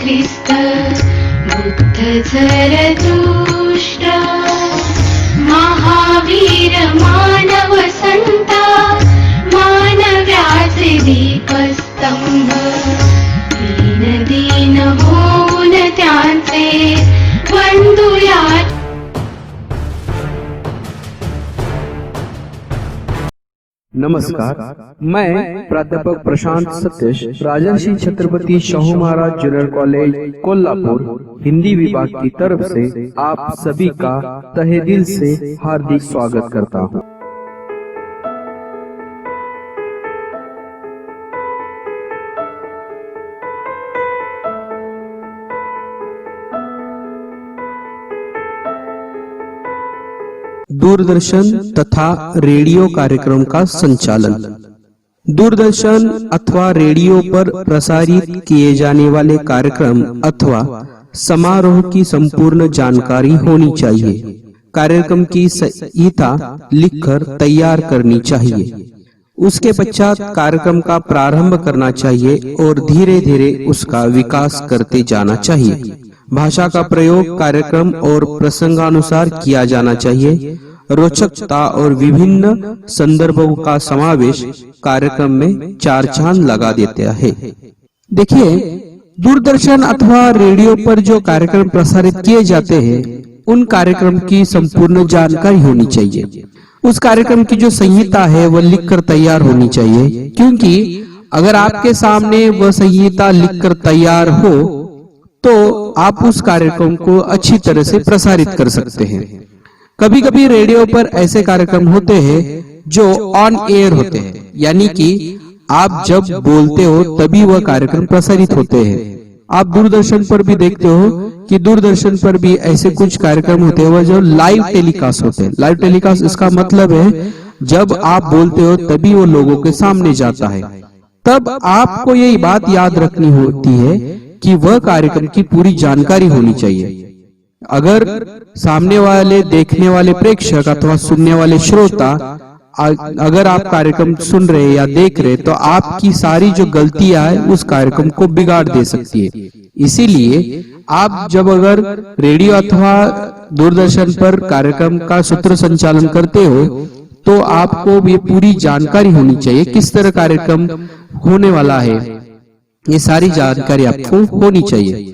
ख्रिस्त बुद्ध झरतुष्ट्र महावीर मानव संता मानव्याचे दीपस्तंभ दीन दीन होऊन त्यांचे वंदुया। नमस्कार, मैं प्राध्यापक प्रशांत सतीश राजर्षि छत्रपति शाहू महाराज जूनियर कॉलेज कोल्हापुर हिंदी विभाग की तरफ से आप सभी का तहे दिल से हार्दिक स्वागत करता हूँ। दूरदर्शन तथा रेडियो कार्यक्रम का संचालन। दूरदर्शन अथवा रेडियो पर प्रसारित किए जाने वाले कार्यक्रम अथवा समारोह की संपूर्ण जानकारी होनी चाहिए। कार्यक्रम की संहिता लिखकर तैयार करनी चाहिए। उसके पश्चात कार्यक्रम का प्रारंभ करना चाहिए और धीरे धीरे उसका विकास करते जाना चाहिए। भाषा का प्रयोग कार्यक्रम और प्रसंगानुसार किया जाना चाहिए। रोचकता और विभिन्न संदर्भों का समावेश कार्यक्रम में चार चांद लगा देता है। देखिए, दूरदर्शन अथवा रेडियो पर जो कार्यक्रम प्रसारित किए जाते हैं उन कार्यक्रम की संपूर्ण जानकारी होनी चाहिए। उस कार्यक्रम की जो संहिता है वह लिखकर तैयार होनी चाहिए, क्योंकि अगर आपके सामने वह संहिता लिखकर तैयार हो तो आप उस कार्यक्रम को अच्छी तरह से प्रसारित कर सकते हैं। कभी कभी रेडियो पर ऐसे कार्यक्रम होते हैं जो ऑन एयर होते हैं, यानी कि आप जब बोलते हो तभी वह कार्यक्रम प्रसारित होते हैं। आप दूरदर्शन पर भी देखते हो कि दूरदर्शन पर भी ऐसे कुछ कार्यक्रम होते हैं वह जो लाइव टेलीकास्ट होते हैं। लाइव टेलीकास्ट इसका मतलब है जब आप बोलते हो तभी वो लोगों के सामने जाता है। तब आपको यही बात याद रखनी होती है कि वह कार्यक्रम की पूरी जानकारी होनी चाहिए। अगर सामने वाले देखने वाले प्रेक्षक अथवा सुनने वाले श्रोता अगर आप कार्यक्रम सुन रहे या देख रहे तो आपकी सारी जो गलतियां है उस कार्यक्रम को बिगाड़ दे सकती है। इसीलिए आप जब अगर रेडियो अथवा दूरदर्शन पर कार्यक्रम का सूत्र संचालन करते हो तो आपको ये पूरी जानकारी होनी चाहिए किस तरह कार्यक्रम होने वाला है। ये सारी जानकारी आपको होनी चाहिए।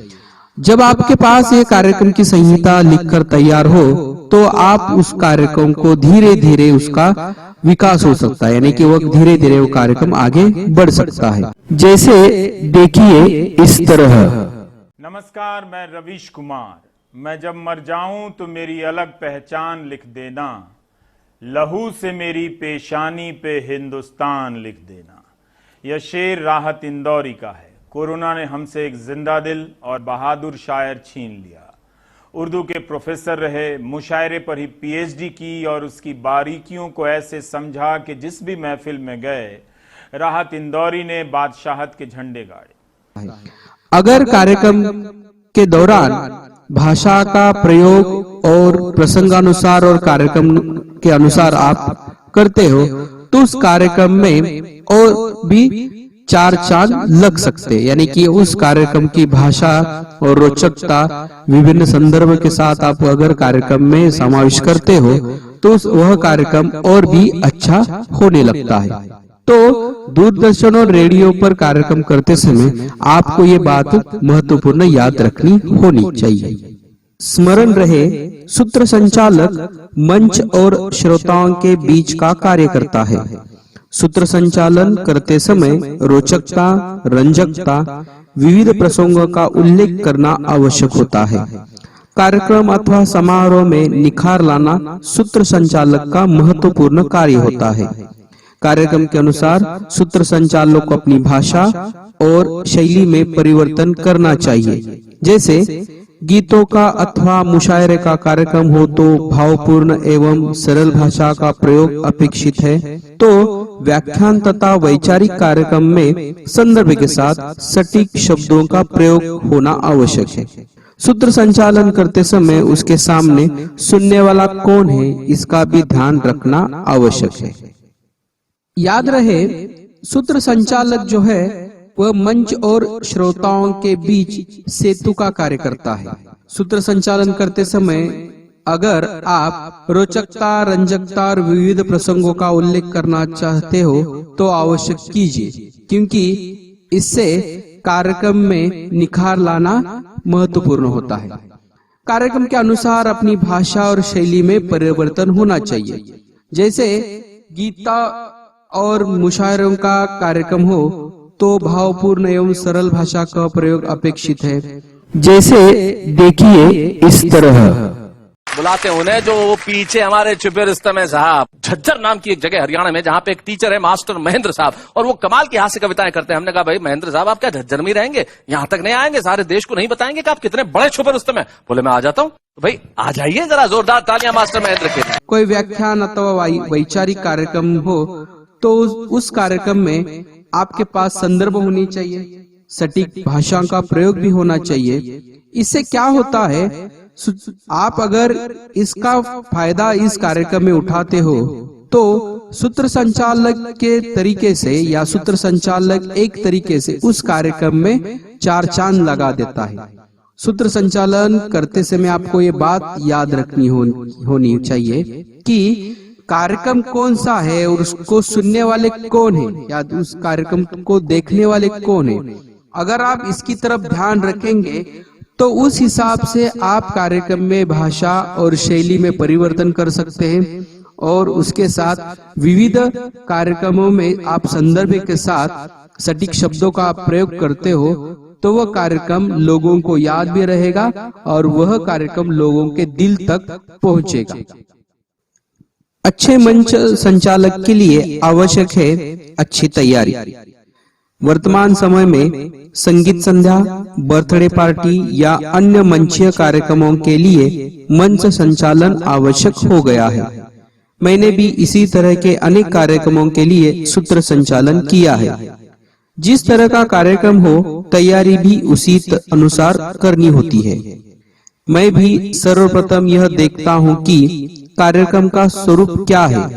जब आपके पास ये कार्यक्रम की संहिता लिखकर तैयार हो तो आप उस कार्यक्रम को धीरे धीरे उसका विकास हो सकता है, यानी कि वो धीरे धीरे वो कार्यक्रम आगे बढ़ सकता है। जैसे देखिए इस तरह। नमस्कार, मैं रवीश कुमार। मैं जब मर जाऊं तो मेरी अलग पहचान लिख देना, लहू से मेरी पेशानी पे हिंदुस्तान लिख देना। यह शेर राहत इंदौरी का है। कोरोना ने हमसे एक जिंदा दिल और बहादुर शायर छीन लिया। उर्दू के प्रोफेसर रहे, मुशायरे पर ही पीएचडी की और उसकी बारीकियों को ऐसे समझा कि जिस भी महफिल में गए राहत इंदौरी ने बादशाहत के झंडे गाड़े। अगर कार्यक्रम के दौरान भाषा का प्रयोग और प्रसंगानुसार और कार्यक्रम के अनुसार आप करते हो तो उस कार्यक्रम में और भी चार चांद लग सकते, यानी कि उस कार्यक्रम की भाषा और रोचकता विभिन्न संदर्भ के साथ आप अगर कार्यक्रम में समावेश करते हो तो वह कार्यक्रम और भी अच्छा होने लगता है। तो दूरदर्शन और रेडियो पर कार्यक्रम करते समय आपको ये बात महत्वपूर्ण याद रखनी होनी चाहिए। स्मरण रहे, सूत्र संचालक मंच और श्रोताओं के बीच का कार्य करता है। सूत्र संचालन करते समय रोचकता, रंजकता, विविध प्रसंगों का उल्लेख करना आवश्यक होता है। कार्यक्रम अथवा समारोह में निखार लाना सूत्र संचालक का महत्वपूर्ण कार्य होता है। कार्यक्रम के अनुसार सूत्र संचालक को अपनी भाषा और शैली में परिवर्तन करना चाहिए। जैसे गीतों का अथवा मुशायरे का कार्यक्रम हो तो भावपूर्ण एवं सरल भाषा का प्रयोग अपेक्षित है। तो व्याख्यान तथा वैचारिक कार्यक्रम में संदर्भ के साथ सटीक शब्दों का प्रयोग होना आवश्यक है। सूत्र संचालन करते समय उसके सामने सुनने वाला कौन है इसका भी ध्यान रखना आवश्यक है। याद रहे, सूत्र संचालक जो है वह मंच और श्रोताओं के बीच सेतु का कार्य करता है। सूत्र संचालन करते समय अगर आप रोचकता, रंजकता और विविध प्रसंगों का उल्लेख करना चाहते हो तो अवश्य कीजिए, क्योंकि इससे कार्यक्रम में निखार लाना महत्वपूर्ण होता है। कार्यक्रम के अनुसार अपनी भाषा और शैली में परिवर्तन होना चाहिए। जैसे गीता और मुशायरों का कार्यक्रम हो तो भावपूर्ण एवं सरल भाषा का प्रयोग अपेक्षित है। जैसे देखिए इस तरह बुलाते उन्हें जो वो पीछे हमारे छुपे रिश्ते में साहब, झज्जर नाम की एक जगह हरियाणा में, जहाँ पे एक टीचर है मास्टर महेंद्र साहब, और वो कमाल की हास्य कविताएं करते हैं। हमने कहा भाई महेंद्र साहब आप क्या झज्जर में रहेंगे, यहाँ तक नहीं आएंगे, सारे देश को नहीं बताएंगे कि आप कितने बड़े छुपे रिश्ते में? बोले मैं आ जाता हूँ। तो भाई आ जाइए, जरा जोरदार तालियां मास्टर महेंद्र के लिए। कोई व्याख्यान अथवा वैचारिक कार्यक्रम हो तो उस कार्यक्रम में आपके पास संदर्भ होनी चाहिए, सटीक भाषा का प्रयोग भी होना चाहिए। इससे क्या होता है, आप अगर इसका फायदा इस कार्यक्रम में उठाते हो तो सूत्र संचालक के तरीके से या सूत्र संचालक एक तरीके से उस कार्यक्रम में चार चांद लगा देता है। सूत्र संचालन करते समय आपको ये बात याद रखनी होनी चाहिए कि कार्यक्रम कौन सा है और उसको सुनने वाले कौन है या उस कार्यक्रम को देखने वाले कौन है। अगर आप इसकी तरफ ध्यान रखेंगे तो उस हिसाब से आप कार्यक्रम में भाषा और शैली में परिवर्तन कर सकते हैं, और उसके साथ विविध कार्यक्रमों में आप संदर्भ के साथ सटीक शब्दों का प्रयोग करते हो तो वह कार्यक्रम लोगों को याद भी रहेगा और वह कार्यक्रम लोगों के दिल तक पहुंचेगा। अच्छे मंच संचालक के लिए आवश्यक है अच्छी तैयारी। वर्तमान समय में संगीत संध्या, बर्थडे पार्टी या अन्य मंचीय कार्यक्रमों के लिए मंच संचालन आवश्यक हो गया है। मैंने भी इसी तरह के अनेक कार्यक्रमों के लिए सूत्र संचालन किया है। जिस तरह का कार्यक्रम हो तैयारी भी उसी अनुसार करनी होती है। मैं भी सर्वप्रथम यह देखता हूँ कि कार्यक्रम का स्वरूप क्या है,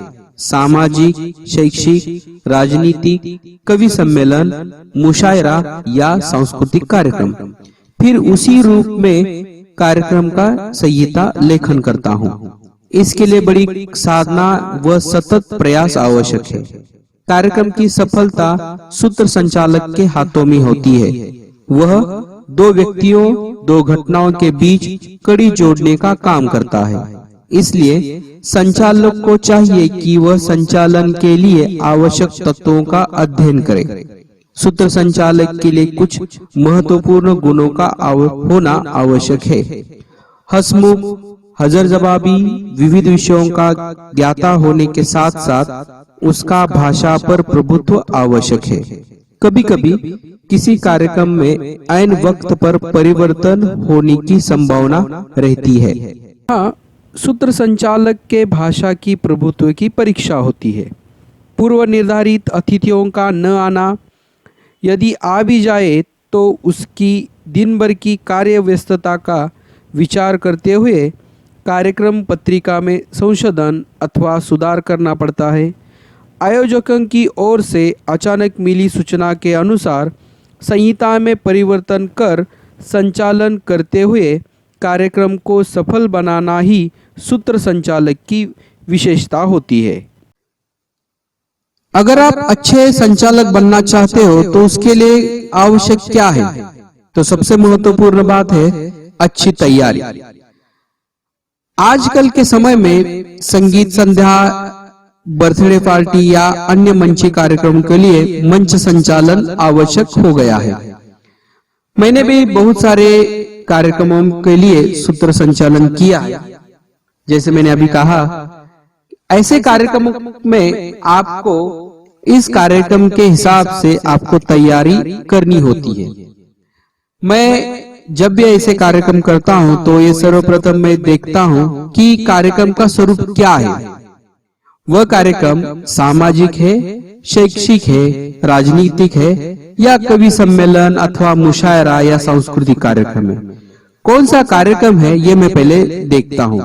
सामाजिक, शैक्षिक, राजनीतिक, कवि सम्मेलन, मुशायरा या सांस्कृतिक कार्यक्रम। फिर उसी रूप में कार्यक्रम का संहिता लेखन करता हूँ। इसके लिए बड़ी साधना व सतत प्रयास आवश्यक है। कार्यक्रम की सफलता सूत्र संचालक के हाथों में होती है। वह दो व्यक्तियों, दो घटनाओं के बीच कड़ी जोड़ने का काम करता है। इसलिए संचालक को चाहिए कि वह संचालन के लिए आवश्यक तत्वों का अध्ययन करे। सूत्र संचालक के लिए कुछ महत्वपूर्ण गुणों का होना आवश्यक है। हंसमुख, हजर जवाबी, विविध विषयों का ज्ञाता होने के साथ साथ उसका भाषा पर प्रभुत्व आवश्यक है। कभी कभी किसी कार्यक्रम में ऐन वक्त पर परिवर्तन होने की संभावना रहती है। सूत्र संचालक के भाषा की प्रभुत्व की परीक्षा होती है। पूर्व निर्धारित अतिथियों का न आना, यदि आ भी जाए तो उसकी दिन भर की कार्य व्यस्तता का विचार करते हुए कार्यक्रम पत्रिका में संशोधन अथवा सुधार करना पड़ता है। आयोजकों की ओर से अचानक मिली सूचना के अनुसार संहिता में परिवर्तन कर संचालन करते हुए कार्यक्रम को सफल बनाना ही सूत्र संचालक की विशेषता होती है। अगर आप अच्छे संचालक बनना चाहते हो तो उसके लिए आवश्यक क्या है? तो सबसे महत्वपूर्ण बात है अच्छी तैयारी। आजकल के समय में संगीत संध्या, बर्थडे पार्टी या अन्य मंची कार्यक्रम के लिए मंच संचालन आवश्यक हो गया है। मैंने भी बहुत सारे कार्यक्रमों के लिए सूत्र संचालन किया है। जैसे मैंने अभी कहा, ऐसे कार्यक्रमों में आपको इस कार्यक्रम के हिसाब से आपको तैयारी करनी होती है। मैं जब भी ऐसे कार्यक्रम करता हूं तो ये सर्वप्रथम मैं देखता हूं कि कार्यक्रम का स्वरूप क्या है। वह कार्यक्रम सामाजिक है, शैक्षिक है, राजनीतिक है या कवि सम्मेलन अथवा मुशायरा या सांस्कृतिक कार्यक्रम है। कौन सा कार्यक्रम है ये मैं पहले देखता हूँ।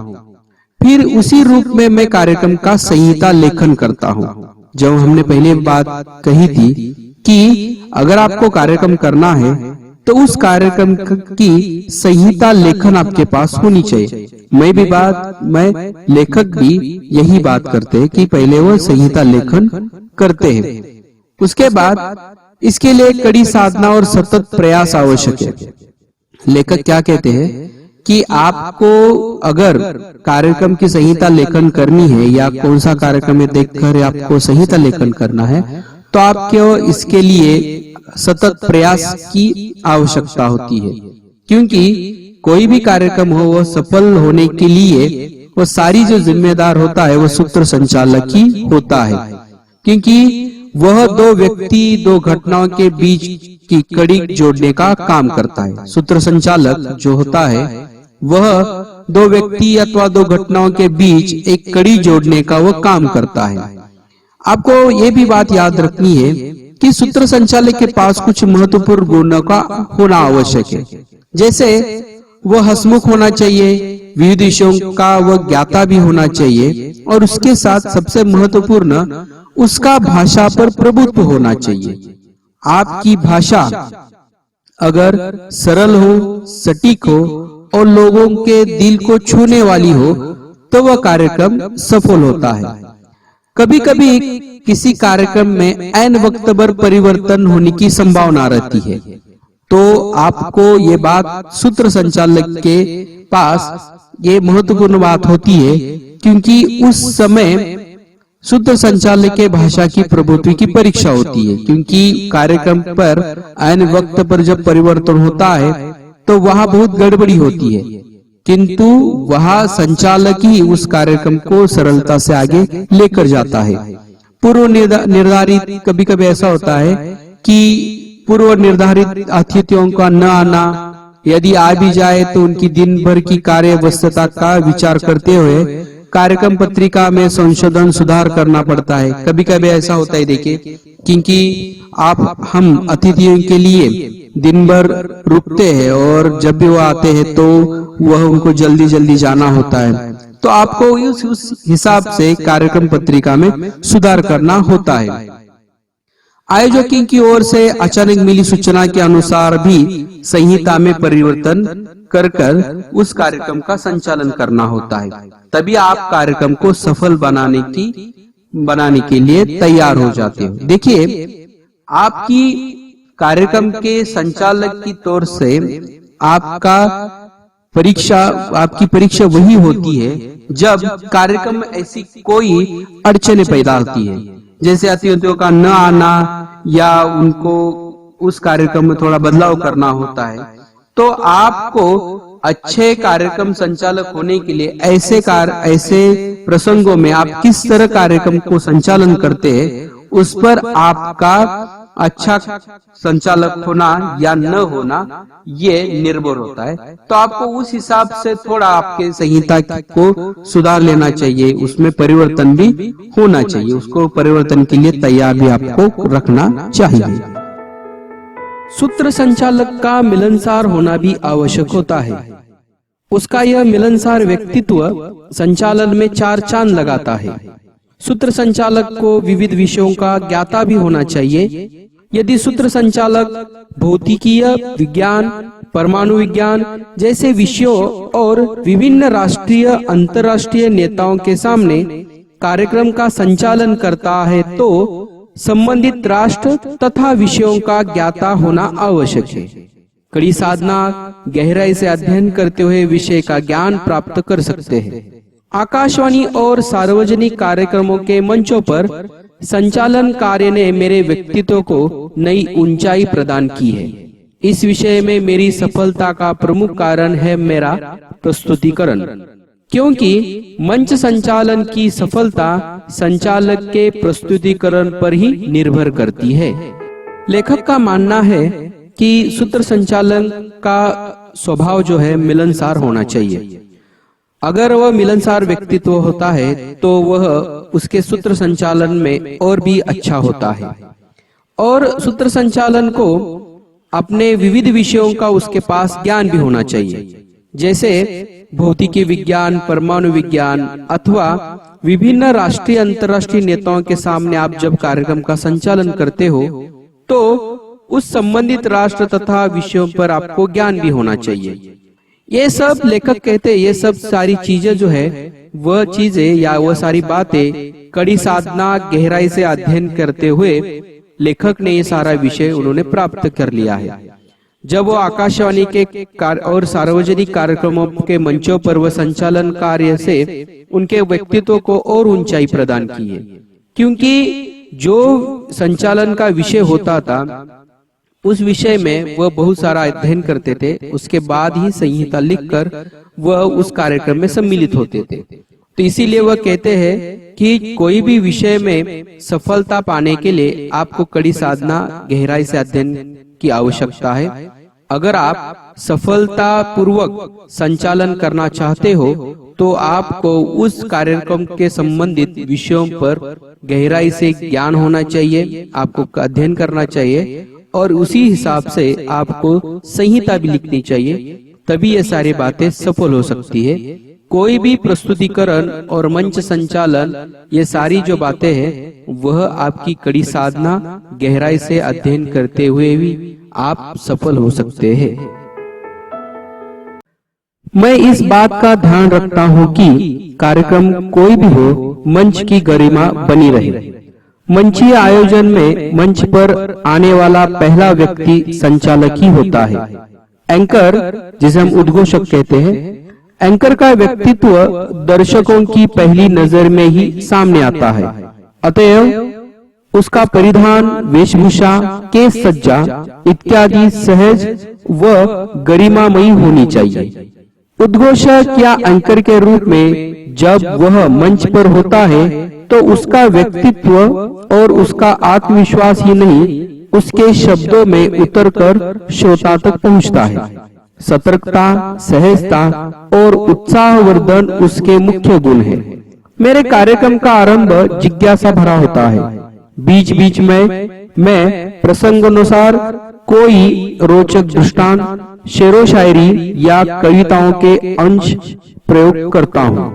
फिर उसी रूप में मैं कार्यक्रम का संहिता लेखन करता हूँ। जब हमने पहले बात कही थी कि अगर आपको कार्यक्रम करना है तो उस कार्यक्रम की संहिता लेखन आपके पास होनी चाहिए। मैं लेखक भी यही बात करते हैं कि पहले वो संहिता लेखन करते हैं। उसके बाद इसके लिए कड़ी साधना और सतत प्रयास आवश्यक है। लेखक क्या कहते हैं कि आपको अगर कार्यक्रम की संहिता लेखन करनी है या कौन सा कार्यक्रम में देखकर आपको संहिता लेखन करना है, तो आपको इसके लिए सतत प्रयास की आवश्यकता होती है, क्योंकि कोई भी कार्यक्रम हो वो सफल होने के लिए वो सारी जो जिम्मेदार होता है वो सूत्र संचालक ही होता है, क्योंकि वह दो व्यक्ति दो घटनाओं के बीच की कड़ी जोड़ने का काम करता है। सूत्र संचालक जो होता है वह दो व्यक्ति अथवा दो घटनाओं के बीच एक कड़ी जोड़ने का वो काम करता है। आपको ये भी बात याद रखनी है कि सूत्र संचालक के पास कुछ महत्वपूर्ण गुणों का होना आवश्यक है। जैसे वह हंसमुख होना चाहिए, विविध विषयों का वह ज्ञाता भी होना चाहिए, और उसके साथ सबसे महत्वपूर्ण उसका भाषा पर प्रभुत्व होना चाहिए। आपकी भाषा अगर सरल हो, सटीक हो और लोगों के दिल को छूने वाली हो तो वह कार्यक्रम सफल होता है। कभी कभी किसी कार्यक्रम में ऐन वक्त पर परिवर्तन होने की संभावना रहती है, तो आपको ये बात सूत्र संचालक के पास ये महत्वपूर्ण बात होती है, क्योंकि उस समय सूत्र संचालक के भाषा की प्रभुत्व की परीक्षा होती है। क्योंकि कार्यक्रम पर ऐन वक्त पर जब परिवर्तन होता है तो वहां बहुत गड़बड़ी होती है, किंतु वहां संचालक ही उस कार्यक्रम को सरलता से आगे लेकर जाता है। पूर्व निर्धारित कभी कभी ऐसा होता है कि पूर्व निर्धारित अतिथियों का न आना, यदि आ भी जाए तो उनकी दिन भर की कार्य व्यस्तता का विचार करते हुए कार्यक्रम पत्रिका में संशोधन सुधार करना पड़ता है। कभी कभी ऐसा होता है, देखिए, क्योंकि हम अतिथियों के लिए दिन भर रुकते हैं और जब भी वो आते हैं तो वह उनको जल्दी जल्दी जाना होता है, तो आपको उस हिसाब से कार्यक्रम पत्रिका में सुधार करना होता है। आयोजकों की ओर से अचानक मिली सूचना के अनुसार भी संहिता में परिवर्तन कर उस कार्यक्रम का संचालन करना होता है, तभी आप कार्यक्रम को सफल बनाने के लिए तैयार हो जाते हो। देखिए, आपकी कार्यक्रम के संचालक की तौर से आपकी परीक्षा वही होती है जब कार्यक्रम में ऐसी कोई अड़चने पैदा होती है, जैसे अतिथियों का न आना या उनको उस कार्यक्रम में थोड़ा बदलाव करना होता है। तो आपको अच्छे कार्यक्रम संचालक होने के लिए ऐसे प्रसंगों में आप किस तरह कार्यक्रम को संचालन करते हैं उस पर आपका अच्छा संचालक होना या न होना ये निर्भर होता है। तो आपको उस हिसाब से थोड़ा आपके संहिता को सुधार लेना चाहिए, उसमें परिवर्तन भी होना चाहिए, उसको परिवर्तन के लिए तैयार भी आपको रखना चाहिए। सूत्र संचालक का मिलनसार होना भी आवश्यक होता है। उसका यह मिलनसार व्यक्तित्व संचालन में चार चांद लगाता है। सूत्र संचालक को विविध विषयों का ज्ञाता भी होना चाहिए। यदि सूत्र संचालक भौतिकीय विज्ञान, परमाणु विज्ञान जैसे विषयों और विभिन्न राष्ट्रीय अंतर्राष्ट्रीय नेताओं के सामने कार्यक्रम का संचालन करता है तो संबंधित राष्ट्र तथा विषयों का ज्ञाता होना आवश्यक है। कड़ी साधना, गहराई से अध्ययन करते हुए विषय का ज्ञान प्राप्त कर सकते हैं। आकाशवाणी और सार्वजनिक कार्यक्रमों के मंचों पर संचालन कार्य ने मेरे व्यक्तित्व को नई ऊंचाई प्रदान की है। इस विषय में मेरी सफलता का प्रमुख कारण है मेरा प्रस्तुतिकरण, क्योंकि मंच संचालन की सफलता संचालक के प्रस्तुतिकरण पर ही निर्भर करती है। लेखक का मानना है कि सूत्र संचालन का स्वभाव जो है मिलनसार होना चाहिए। अगर वह मिलनसार व्यक्तित्व होता है तो वह उसके सूत्र संचालन में और भी अच्छा होता है। और सूत्र संचालन को अपने विविध विषयों का उसके पास ज्ञान भी होना चाहिए, जैसे भौतिकी विज्ञान, परमाणु विज्ञान अथवा विभिन्न राष्ट्रीय अंतर्राष्ट्रीय नेताओं के सामने आप जब कार्यक्रम का संचालन करते हो तो उस संबंधित राष्ट्र तथा विषयों पर आपको ज्ञान भी होना चाहिए। ये सब लेखक कहते हैं, ये सब सारी चीजें जो है वह चीजें या वह सारी बातें कड़ी साधना गहराई से अध्ययन करते हुए लेखक ने ये सारा विषय उन्होंने प्राप्त कर लिया है। जब वो आकाशवाणी के और सार्वजनिक कार्यक्रमों के मंचों पर वह संचालन कार्य से उनके व्यक्तित्व को और ऊंचाई प्रदान की है, क्योंकि जो संचालन का विषय होता था उस विषय में वह बहुत सारा अध्ययन करते थे, उसके बाद ही संहिता लिखकर वह उस कार्यक्रम में सम्मिलित होते थे। तो इसीलिए वह कहते हैं कि कोई भी विषय में सफलता पाने के लिए आपको कड़ी साधना गहराई से अध्ययन की आवश्यकता है। अगर आप सफलता पूर्वक संचालन करना चाहते हो तो आपको उस कार्यक्रम के संबंधित विषयों पर गहराई से ज्ञान होना चाहिए, आपको अध्ययन करना चाहिए और उसी हिसाब से आपको संहिता भी लिखनी चाहिए, तभी ये सारी बातें सफल हो सकती है। कोई भी प्रस्तुतिकरण और मंच संचालन ये सारी जो बातें हैं वह आपकी कड़ी साधना गहराई से अध्ययन करते हुए भी आप सफल हो सकते हैं। मैं इस बात का ध्यान रखता हूं कि कार्यक्रम कोई भी हो, मंच की गरिमा बनी रहे। मंचीय आयोजन में मंच पर आने वाला पहला व्यक्ति संचालक ही होता है। एंकर, जिसे हम उद्घोषक कहते हैं, एंकर का व्यक्तित्व दर्शकों की पहली नजर में ही सामने आता है। अतएव उसका परिधान, वेशभूषा, केश सज्जा इत्यादि सहज व गरिमामयी होनी चाहिए। उद्घोषक या एंकर के रूप में जब वह मंच पर होता है तो उसका व्यक्तित्व और उसका आत्मविश्वास ही नहीं, उसके शब्दों में उतरकर श्रोता तक पहुंचता है। सतर्कता, सहजता और उत्साहवर्धन उसके मुख्य गुण हैं। मेरे कार्यक्रम का आरंभ जिज्ञासा भरा होता है। बीच बीच में मैं प्रसंगानुसार कोई रोचक दृष्टांत, शेरो शायरी या कविताओं के अंश प्रयोग करता हूँ।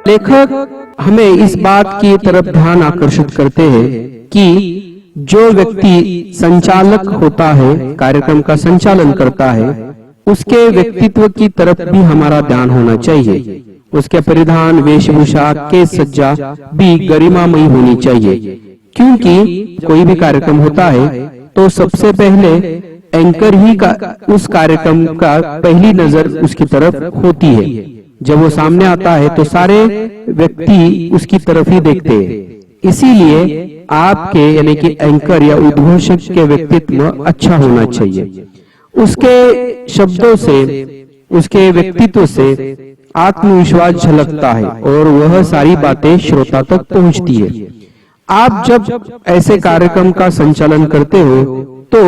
लेखक हमें इस बात की तरफ ध्यान आकर्षित करते हैं कि जो व्यक्ति संचालक होता है, कार्यक्रम का संचालन करता है, उसके व्यक्तित्व की तरफ भी हमारा ध्यान होना चाहिए। उसके परिधान, वेशभूषा, केश सज्जा भी गरिमामयी होनी चाहिए, क्योंकि कोई भी कार्यक्रम होता है तो सबसे पहले एंकर ही उस कार्यक्रम का पहली नजर उसकी तरफ होती है। जब वो सामने आता है तो सारे व्यक्ति उसकी तरफ ही देखते हैं। इसीलिए आपके यानी कि एंकर या उद्घोषक के व्यक्तित्व अच्छा होना चाहिए। उसके शब्दों से, उसके व्यक्तित्व से आत्मविश्वास झलकता है और वह सारी बातें श्रोता तक पहुंचती है। आप जब ऐसे कार्यक्रम का संचालन करते हो तो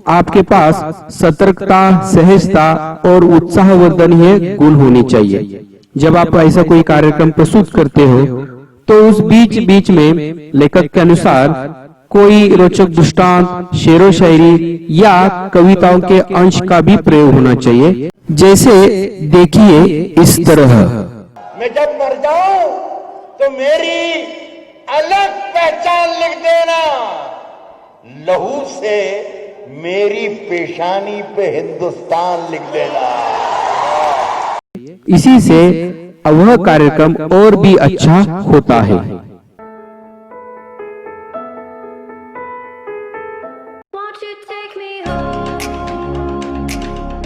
आपके पास सतर्कता, सहजता और उत्साहवर्धन ये गुण होने चाहिए। जब आप ऐसा कोई कार्यक्रम प्रस्तुत करते हो तो उस बीच बीच में लेखक के अनुसार कोई रोचक दृष्टांत, शेरो शायरी या कविताओं के अंश का भी प्रयोग होना चाहिए। जैसे देखिए इस तरह, मैं जब मर जाऊं तो मेरी अलग पहचान लिख देना, लहू से मेरी पेशानी पे हिंदुस्तान लिख देना। इसी से वह कार्यक्रम और भी अच्छा होता है। Won't you take me